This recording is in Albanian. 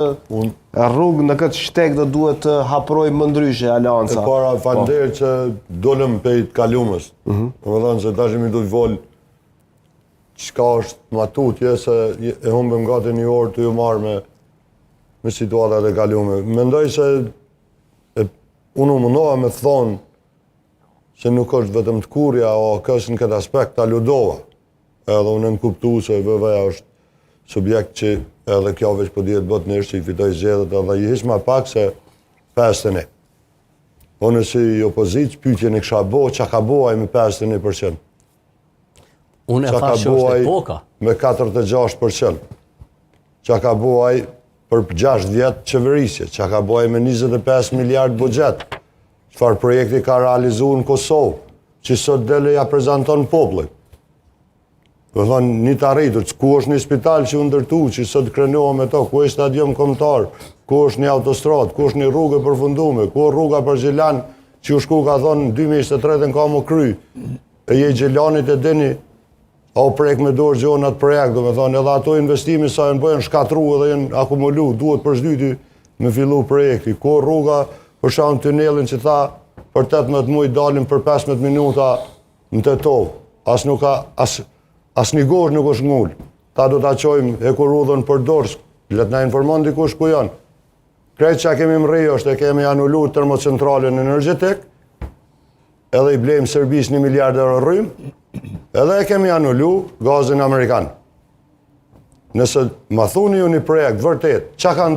rrugë në këtë shteg do duhet të haproj më ndryshe alianca. E para falënderit që dolëm pej të kalumës. Domethënë se tash mi do të vol çka është matutje se e humbëm gati një orë të ju marrë me situatat e kalume. Mendoj se unë mundoha me thonë se nuk është vetëm të kurja, o kësë në këtë aspekt ta ludova. Edhe unë më kuptu se VV-ja është subjekt që edhe kjo veç po dihet botërisht që i fitoj zgjedhjet edhe i hiq më pak se 51. Unë si opozitë pyetjen e kisha bo, çka ka bo ai me 51%. Unë e thash që është epoka. Me 46%. Çka ka bo ai për 6 vjet qeverisje, çka ka bo ai me 25 miliard buxhet. Çfarë projekti ka realizuar në Kosovë, që sot dele ja prezanton popullit. Do thonë një të arritur, ku është një spital që u ndërtu, që sot krenohet me to, ku është stadium kombëtar, ku është një autostradë, ku është një rrugë e përfunduar, ku është rruga për Gjelan, që u shku ka thonë 2023 ka më kry. E je Gjelanit e dini, o prek me dorë gjonat projekt, do me thonë, edhe ato investimi sa janë bëjnë shkatru edhe janë akumulu, duhet për shdyti me fillu projekti. Ku rruga për shkak tunelin që tha për 18 muaj dalim për 15 minuta në Tetov. As nuk ka as një gosh nuk është ngull. Ta do ta çojmë Ekurudhën për Dorsk. Le të na informon dikush ku janë. Krejt që kemi mri është e kemi anulluar termocentralen energjetik, edhe i blejmë Serbisë 1 miliard euro rrym, edhe e kemi anulluar gazin amerikan. Nëse ma thuni ju një projekt vërtet, çka ka